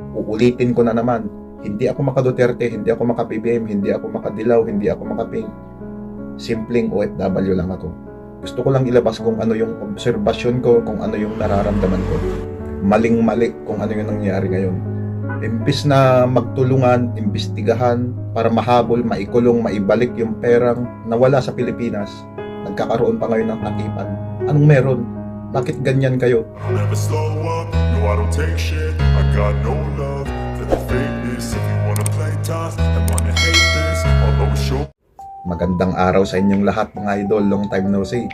Uulitin ko na naman, hindi ako maka-Duterte, hindi ako maka-BBM, hindi ako maka-Dilaw, hindi ako maka-Ping. Simpleng OFW lang ako. Gusto ko lang ilabas kung ano yung obserbasyon ko, kung ano yung nararamdaman ko. Maling-mali kung ano yung nangyayari ngayon. Imbis na magtulungan, imbestigahan, para mahabol, maikulong, maibalik yung perang nawala sa Pilipinas, nagkakaroon pa ngayon ng takipan. Anong meron? Bakit ganyan kayo? I'll never slow up, no I don't take shit. I got no love for the fakeness. If you wanna play tough and wanna hate this, I'll always show. Magandang araw sa inyong lahat mga idol, long time no see.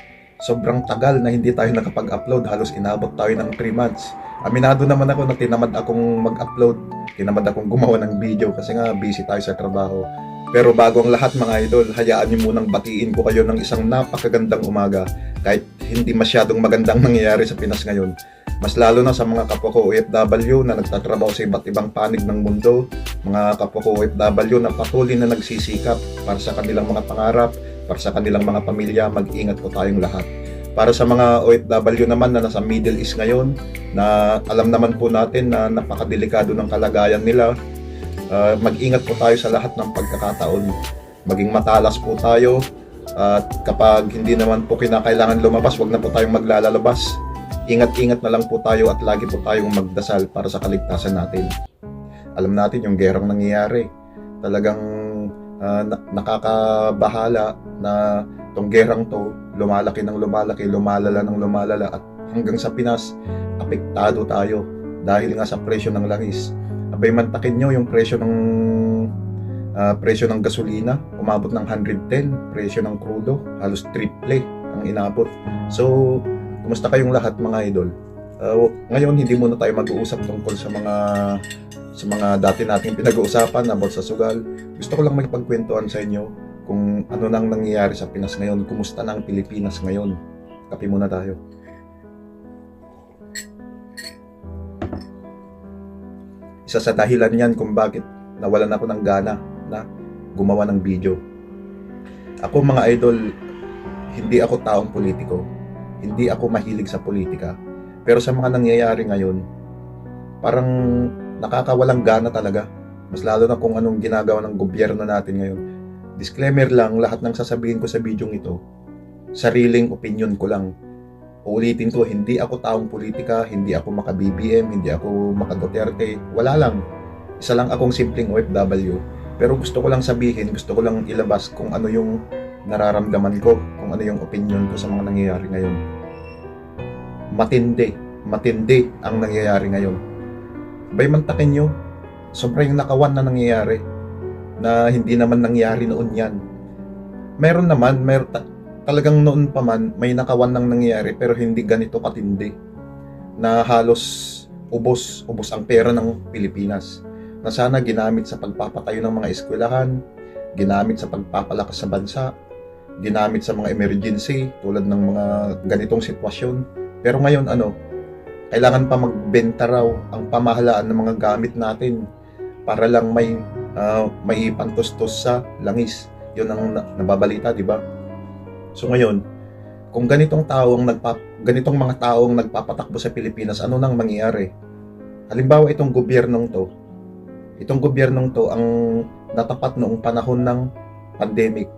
Sobrang tagal na hindi tayo nakapag-upload, halos inabot tayo ng 3 months. Aminado naman ako na tinamad akong mag-upload, tinamad akong gumawa ng video kasi nga busy tayo sa trabaho. Pero bago ang lahat mga idol, hayaan niyo munang batiin ko kayo ng isang napakagandang umaga. Kahit hindi masyadong magandang nangyayari sa Pinas ngayon, mas lalo na sa mga kapwa ko OFW na nagtatrabaho sa iba't ibang panig ng mundo, mga kapwa ko OFW na patuloy na nagsisikap para sa kanilang mga pangarap, para sa kanilang mga pamilya. Mag-ingat po tayong lahat. Para sa mga OFW naman na nasa Middle East ngayon, na alam naman po natin na napakadelikado ng kalagayan nila, mag-ingat po tayo sa lahat ng pagkakataon. Maging matalas po tayo, at kapag hindi naman po kinakailangan lumabas, wag na po tayong maglalabas. Ingat-ingat na lang po tayo at lagi po tayong magdasal para sa kaligtasan natin. Alam natin yung gerang nangyayari. Talagang nakakabahala na tong gerang to lumalaki ng lumalaki, lumalala ng lumalala, at hanggang sa Pinas, apektado tayo dahil nga sa presyo ng langis. Abay, mantakin nyo yung presyo ng gasolina, umabot ng 110, presyo ng crudo, halos triple ang inabot. So, kumusta kayong lahat mga idol? Ngayon, hindi muna tayo mag-uusap tungkol sa mga dati nating pinag-uusapan about sa sugal. Gusto ko lang magpagkwentuhan sa inyo kung ano nang nangyayari sa Pinas ngayon, kumusta na ang Pilipinas ngayon. Kape muna tayo. Isa sa dahilan yan kung bakit nawalan ako ng gana na gumawa ng video. Ako mga idol, hindi ako taong politiko. Hindi ako mahilig sa politika. Pero sa mga nangyayari ngayon, parang nakakawalang gana talaga. Mas lalo na kung anong ginagawa ng gobyerno natin ngayon. Disclaimer lang, lahat ng sasabihin ko sa video ito, sariling opinion ko lang. Uulitin ko, hindi ako taong politika, hindi ako maka-BBM, hindi ako maka-Duterte, wala lang. Isa lang akong simpleng OFW. Pero gusto ko lang sabihin, gusto ko lang ilabas kung ano yung nararamdaman ko, kung ano yung opinion ko sa mga nangyayari ngayon. Matindi ang nangyayari ngayon. Bay, mantakin nyo, sobrang nakawan na nangyayari, na hindi naman nangyari noon yan. Meron talagang noon pa man, may nakawan nang nangyayari, pero hindi ganito katindi, na halos ubos ang pera ng Pilipinas, na sana ginamit sa pagpapatayo ng mga eskwelahan, ginamit sa pagpapalakas sa bansa, ginamit sa mga emergency tulad ng mga ganitong sitwasyon. Pero ngayon kailangan pa magbenta raw ang pamahalaan ng mga gamit natin para lang may pantustos sa langis. Yun ang nababalita, di ba? So ngayon, kung ganitong mga taong nagpapatakbo sa Pilipinas, ano nang mangyayari? Halimbawa, itong gobyernong to ang natapat noong panahon ng pandemic.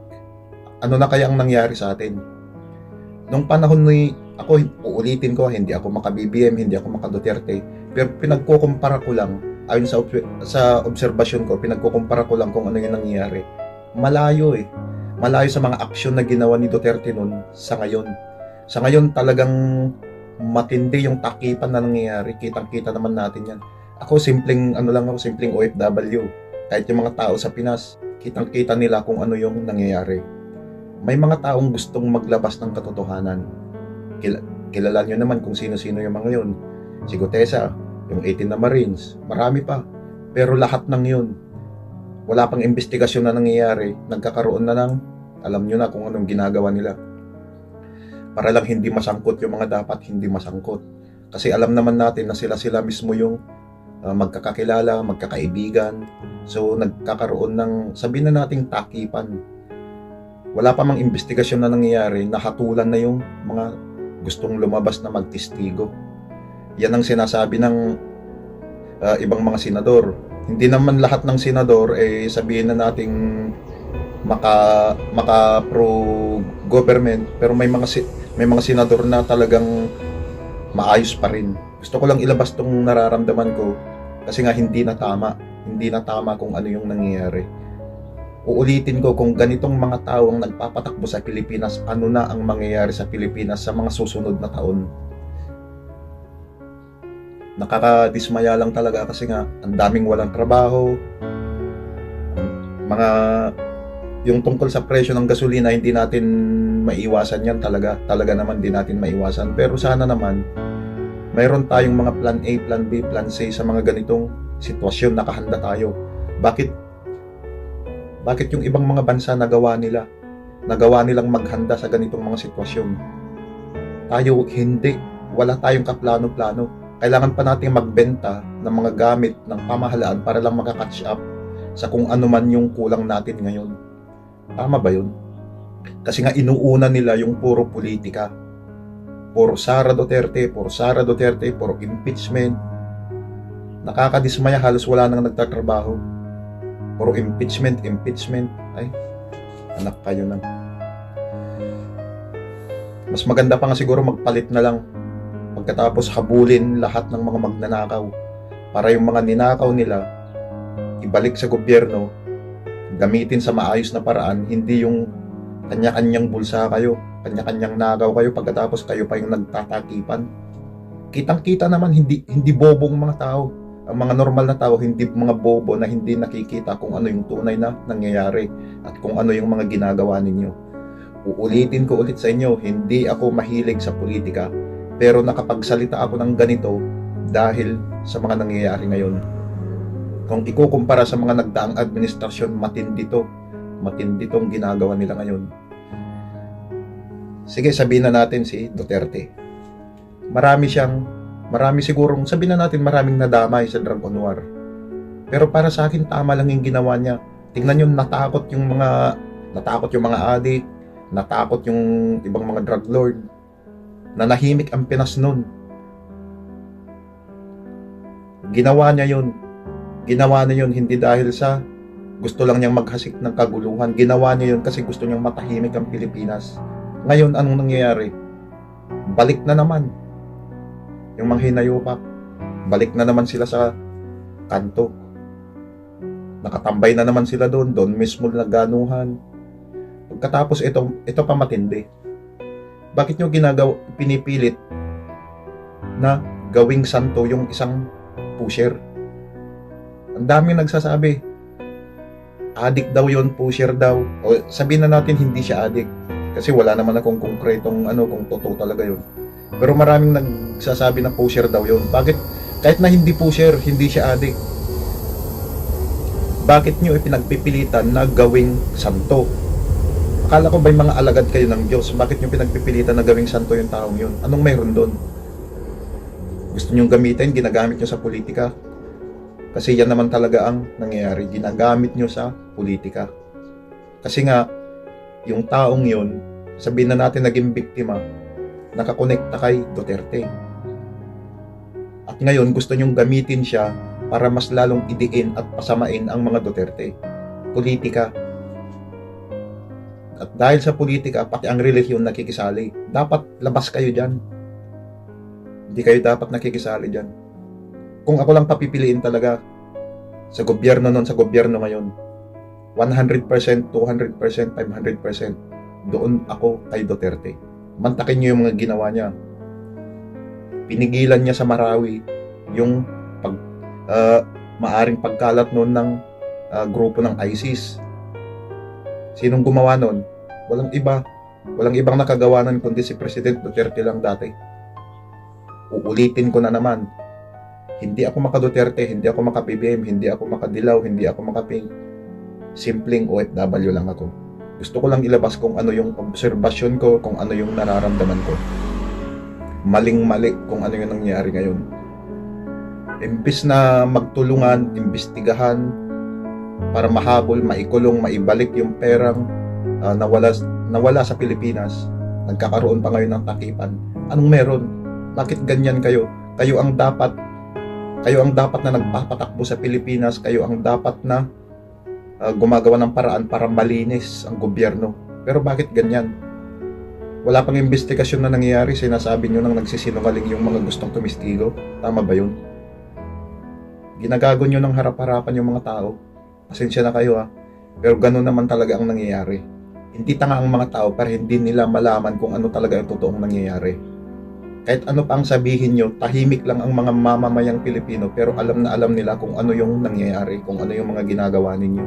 Ano na kaya ang nangyari sa atin? Nung panahon ako, uulitin ko, hindi ako maka-BBM, hindi ako maka-Duterte, pero pinagkukumpara ko lang, ayon sa obserbasyon ko, pinagkukumpara ko lang kung ano yung nangyayari. Malayo sa mga aksyon na ginawa ni Duterte noon sa ngayon. Sa ngayon talagang matindi yung takipan na nangyayari. Kitang-kita naman natin yan. Ako simpleng OFW. Kahit yung mga tao sa Pinas, kitang-kita nila kung ano yung nangyayari. May mga taong gustong maglabas ng katotohanan. Kilala nyo naman kung sino-sino yung mga yun. Si Gutesa, yung 18 na Marines, marami pa. Pero lahat ng yun, wala pang investigasyon na nangyayari, nagkakaroon na ng, alam nyo na kung anong ginagawa nila. Para lang hindi masangkot yung mga dapat hindi masangkot. Kasi alam naman natin na sila mismo yung magkakakilala, magkakaibigan. So nagkakaroon ng, sabihin na nating takipan. Wala pa mang investigasyon na nangyayari, nahatulan na yung mga gustong lumabas na magtestigo. Yan ang sinasabi ng ibang mga senador. Hindi naman lahat ng senador sabihin na nating maka pro government, pero may mga senador na talagang maayos pa rin. Gusto ko lang ilabas tong nararamdaman ko kasi nga hindi na tama kung ano yung nangyayari. Uulitin ko, kung ganitong mga tao ang nagpapatakbo sa Pilipinas, ano na ang mangyayari sa Pilipinas sa mga susunod na taon. Nakakadismaya lang talaga kasi nga ang daming walang trabaho. Yung tungkol sa presyo ng gasolina, hindi natin maiwasan yan talaga. Talaga naman di natin maiwasan. Pero sana naman mayroon tayong mga plan A, plan B, plan C sa mga ganitong sitwasyon, nakahanda tayo. Bakit yung ibang mga bansa nagawa nilang maghanda sa ganitong mga sitwasyon? Tayo hindi, wala tayong kaplano-plano. Kailangan pa nating magbenta ng mga gamit ng pamahalaan para lang makakatch up sa kung ano man yung kulang natin ngayon. Tama ba yun? Kasi nga inuuna nila yung puro politika. Puro Sara Duterte, puro impeachment. Nakakadismaya, halos wala nang nagtatrabaho. Puro impeachment. Ay, anak kayo na. Mas maganda pa nga siguro magpalit na lang. Pagkatapos habulin lahat ng mga magnanakaw. Para yung mga ninakaw nila, ibalik sa gobyerno, gamitin sa maayos na paraan, hindi yung kanya-kanyang bulsa kayo, kanya-kanyang nakaw kayo, pagkatapos kayo pa yung nagtatakipan. Kitang-kita naman, hindi bobong mga tao. Ang mga normal na tao, hindi mga bobo na hindi nakikita kung ano yung tunay na nangyayari at kung ano yung mga ginagawa ninyo. Uulitin ko ulit sa inyo, hindi ako mahilig sa politika, pero nakapagsalita ako ng ganito dahil sa mga nangyayari ngayon. Kung ikukumpara sa mga nagdaang administrasyon, matindi tong ginagawa nila ngayon. Sige, sabihin na natin si Duterte. Marami sigurong, sabihin na natin maraming nadamay sa drug on war. Pero para sa akin, tama lang yung ginawa niya. Tingnan nyo, natakot yung mga adik, natakot yung ibang mga drug lord. Nanahimik ang Pinas nun. Ginawa niya yun hindi dahil sa gusto lang niyang maghasik ng kaguluhan. Ginawa niya yun kasi gusto niyang matahimik ang Pilipinas. Ngayon, anong nangyayari? Balik na naman yung mga hinayupak. Balik na naman sila sa kanto. Nakatambay na naman sila doon mismo nagganuhan. Pagkatapos ito pa matindi. Bakit nyo pinipilit na gawing santo yung isang pusher? Ang dami nagsasabi, adik daw yon, pusher daw. O sabihin na natin hindi siya adik. Kasi wala naman akong konkretong kung totoo talaga yun. Pero maraming nagsasabi na pusher daw yun. Bakit? Kahit na hindi pusher, hindi siya adik. Bakit nyo ipinagpipilitan na gawing santo? Akala ko ba'y mga alagad kayo ng Diyos? Bakit nyo pinagpipilitan na gawing santo yung taong yun? Anong mayroon doon? Gusto nyo gamitin, ginagamit nyo sa politika. Kasi yan naman talaga ang nangyayari. Ginagamit nyo sa politika. Kasi nga, yung taong yun, sabihin na natin naging biktima, nakakonekta kay Duterte. At ngayon, gusto nyong gamitin siya para mas lalong idiin at pasamain ang mga Duterte. Politika. At dahil sa politika, pati ang relihiyon nakikisali. Dapat labas kayo dyan. Hindi kayo dapat nakikisali dyan. Kung ako lang papipiliin talaga sa gobyerno nun, sa gobyerno ngayon, 100%, 200%, 500%, doon ako kay Duterte. Mantakin niyo yung mga ginawa niya. Pinigilan niya sa Marawi yung maaring pagkalat noon ng grupo ng ISIS. Sinong gumawa noon? Walang ibang nakagawa nun kundi si President Duterte lang dati. Uulitin ko na naman, hindi ako maka-Duterte, hindi ako maka-PBM, hindi ako maka-Dilaw, hindi ako maka-Pink. Simpleng OFW lang ako. Gusto ko lang ilabas kung ano yung obserbasyon ko, kung ano yung nararamdaman ko. Maling-mali kung ano yung nangyayari ngayon. Imbis na magtulungan, imbestigahan, para mahabol, maikulong, maibalik yung perang nawala sa Pilipinas, nagkakaroon pa ngayon ng takipan. Anong meron? Bakit ganyan kayo? Kayo ang dapat Kayo ang dapat na nagpapatakbo sa Pilipinas, kayo ang dapat na gumagawa ng paraan para malinis ang gobyerno. Pero bakit ganyan? Wala pang investigasyon na nangyayari, sinasabi nyo nang nagsisinungaling yung mga gustong tumistigo. Tama ba yun? Ginagago nyo ng harap-harapan yung mga tao. Pasensya na kayo pero ganun naman talaga ang nangyayari. Hindi tanga ang mga tao para hindi nila malaman kung ano talaga ang totoong nangyayari. Kahit ano pa ang sabihin nyo, tahimik lang ang mga mamamayang Pilipino pero alam na alam nila kung ano yung nangyayari, kung ano yung mga ginagawa ninyo.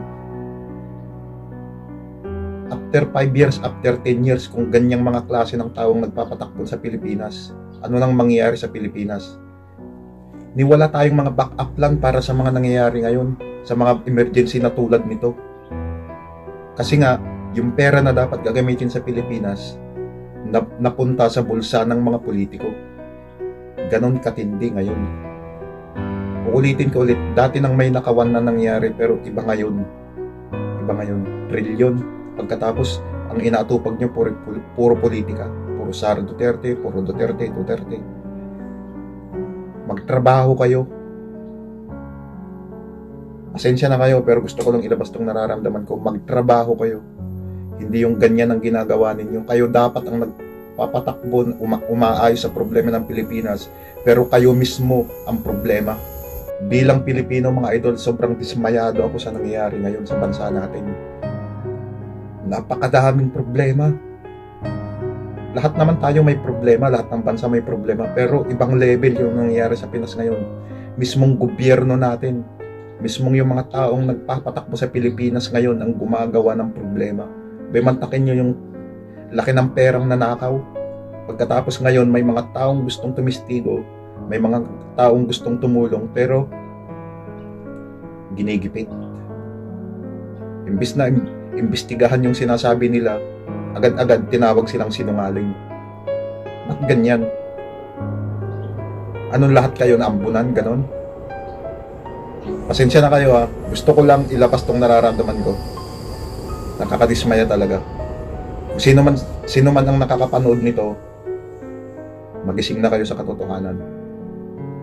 After 5 years, after 10 years, kung ganyang mga klase ng taong nagpapatakbo sa Pilipinas, ano nang mangyayari sa Pilipinas? Niwala tayong mga backup plan para sa mga nangyayari ngayon, sa mga emergency na tulad nito. Kasi nga, yung pera na dapat gagamitin sa Pilipinas, napunta sa bulsa ng mga politiko. Ganon katindi ngayon. Uulitin ko ulit, dati nang may nakawan na nangyari pero iba ngayon. Iba ngayon, trilyon. Pagkatapos, ang inaatupag nyo puro politika. Puro Sara Duterte, puro Duterte. Magtrabaho kayo. Pasensya na kayo pero gusto ko lang ilabas tong nararamdaman ko. Magtrabaho kayo. Hindi yung ganyan ang ginagawa ninyo. Kayo dapat ang nagpapatakbo, umaayos sa problema ng Pilipinas. Pero kayo mismo ang problema. Bilang Pilipino, mga idol, sobrang dismayado ako sa nangyayari ngayon sa bansa natin. Napakadaming problema. Lahat naman tayo may problema, lahat ng bansa may problema. Pero ibang level yung nangyayari sa Pinas ngayon. Mismong gobyerno natin, mismong yung mga taong nagpapatakbo sa Pilipinas ngayon ang gumagawa ng problema. Mantakin nyo yung laki ng perang nanakaw. Pagkatapos ngayon, may mga taong gustong tumistigo, may mga taong gustong tumulong, pero ginigipit. Imbis na imbestigahan yung sinasabi nila, agad-agad tinawag silang sinungaling. Ba't ganyan? Anong lahat kayo na ambunan, ganon? Pasensya na kayo Gusto ko lang ilabas tong nararamdaman ko. Nakakadismaya talaga. Kung sino man ang nakakapanood nito, magising na kayo sa katotohanan.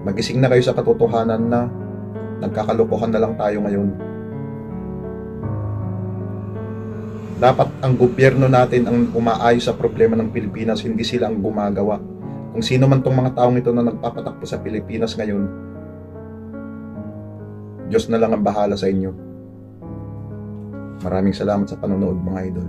Magising na kayo sa katotohanan na nagkakalokohan na lang tayo ngayon. Dapat ang gobyerno natin ang umaayos sa problema ng Pilipinas, hindi sila ang gumagawa. Kung sino man tong mga taong ito na nagpapatakbo sa Pilipinas ngayon, Diyos na lang ang bahala sa inyo. Maraming salamat sa panonood, mga idol.